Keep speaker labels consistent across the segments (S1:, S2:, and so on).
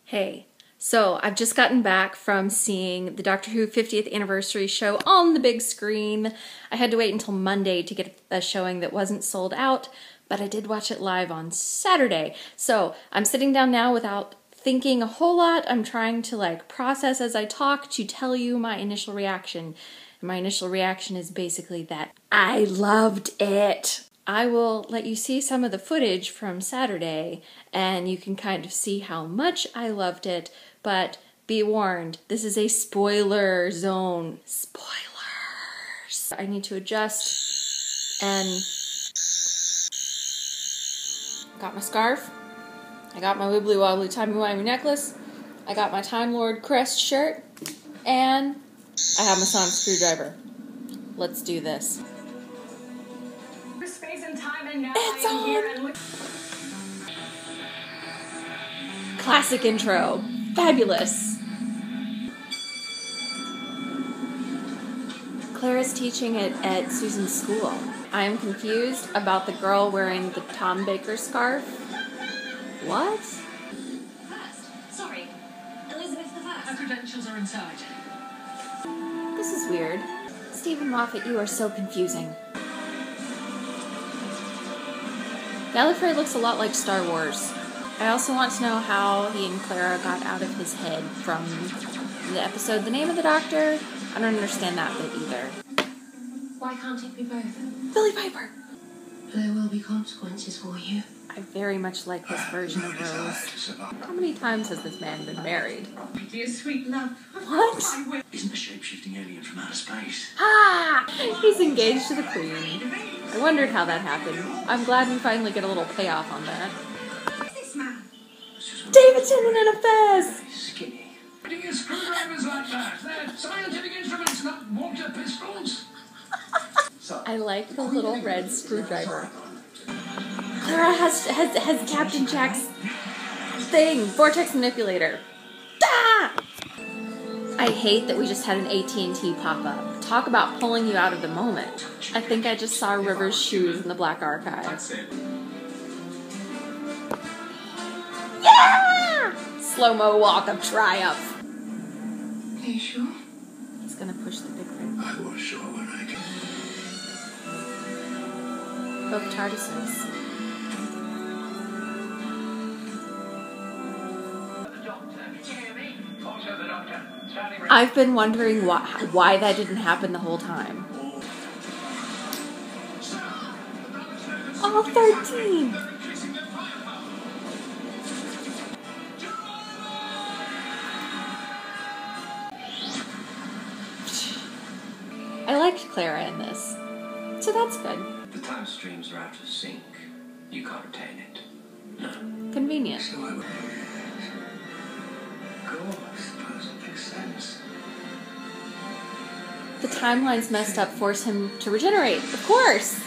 S1: Hey, so I've just gotten back from seeing the Doctor Who 50th anniversary show on the big screen. I had to wait until Monday to get a showing that wasn't sold out, but I did watch it live on Saturday. So I'm sitting down now without thinking a whole lot. I'm trying to process as I talk to tell you my initial reaction. And my initial reaction is basically that I loved it. I will let you see some of the footage from Saturday, and you can kind of see how much I loved it, but be warned, this is a spoiler zone. Spoilers! I need to adjust, and got my scarf, I got my wibbly wobbly timey-wimey necklace, I got my Time Lord crest shirt, and I have my sonic screwdriver. Let's do this. It's on! Classic intro. Fabulous. Clara's teaching it at Susan's school. I am confused about the girl wearing the Tom Baker scarf. What?
S2: Sorry, Elizabeth the First. Her credentials are inside.
S1: This is weird. Stephen Moffat, you are so confusing. Gallifrey looks a lot like Star Wars. I also want to know how he and Clara got out of his head from the episode The Name of the Doctor. I don't understand that bit either.
S2: Why can't it be both?
S1: Billy Piper!
S2: There will be consequences for you.
S1: I very much like this version of Rose. How many times has this man been married?
S2: Dear sweet love.
S1: What?
S3: Isn't a shape-shifting alien from outer space?
S1: Ah! He's engaged to the Queen. I wondered how that happened. I'm glad we finally get a little payoff on that.
S2: Who's this man?
S1: David Tennant in a fez!
S3: Skinny.
S4: Putting screwdrivers like that. They're scientific instruments, not water pistols.
S1: I like the little red screwdriver. Clara has Captain Jack's thing, vortex manipulator. Ah! I hate that we just had an AT&T pop up. Talk about pulling you out of the moment. I think I just saw River's shoes in the Black Archive. Yeah! Slow-mo walk of triumph.
S2: Are you sure?
S1: He's gonna push the big ring.
S3: I was sure when I came.
S1: Both TARDISes. I've been wondering why that didn't happen the whole time. All 13! I liked Clara in this, so that's good.
S3: The time streams are out of sync. You can't retain it. No.
S1: Convenient.
S3: So I would. Of course, it makes sense.
S1: The timeline's messed up, force him to regenerate. Of course!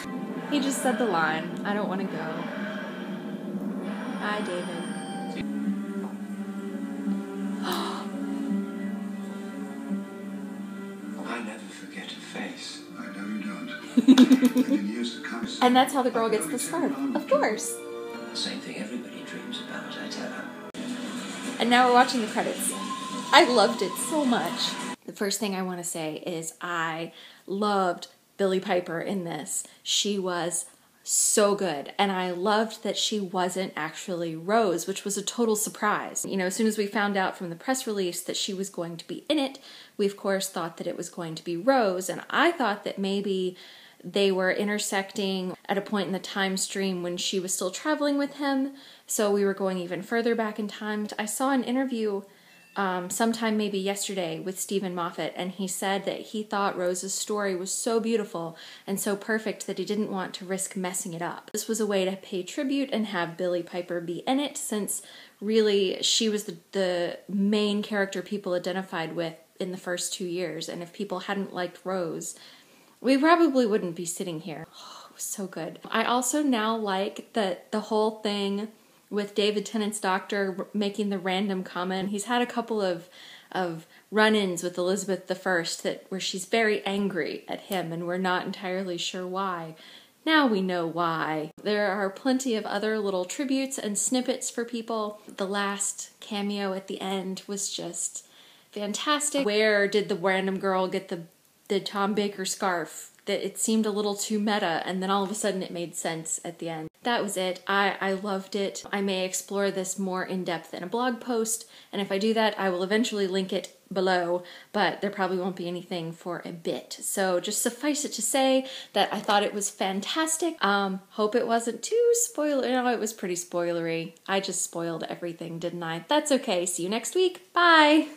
S1: He just said the line, I don't want to go. Bye, David.
S3: I never forget a face. I know you don't. In years to come.
S1: And that's how the girl gets the scarf. Of course.
S3: Same thing everybody dreams about, I tell her.
S1: And now we're watching the credits. I loved it so much. The first thing I want to say is I loved Billie Piper in this. She was so good. And I loved that she wasn't actually Rose, which was a total surprise. You know, as soon as we found out from the press release that she was going to be in it, we of course thought that it was going to be Rose. And I thought that maybe they were intersecting at a point in the time stream when she was still traveling with him, so we were going even further back in time. I saw an interview sometime maybe yesterday with Stephen Moffat, and he said that he thought Rose's story was so beautiful and so perfect that he didn't want to risk messing it up. This was a way to pay tribute and have Billie Piper be in it, since really she was the main character people identified with in the first 2 years, and if people hadn't liked Rose, we probably wouldn't be sitting here. Oh, it was so good. I also now like that the whole thing with David Tennant's doctor making the random comment. He's had a couple of run-ins with Elizabeth I where she's very angry at him and we're not entirely sure why. Now we know why. There are plenty of other little tributes and snippets for people. The last cameo at the end was just fantastic. Where did the random girl get the Tom Baker scarf? That it seemed a little too meta, and then all of a sudden it made sense at the end. That was it. I loved it. I may explore this more in depth in a blog post, and if I do that, I will eventually link it below, but there probably won't be anything for a bit. So just suffice it to say that I thought it was fantastic. Hope it wasn't too spoiler. No, it was pretty spoilery. I just spoiled everything, didn't I? That's okay. See you next week. Bye!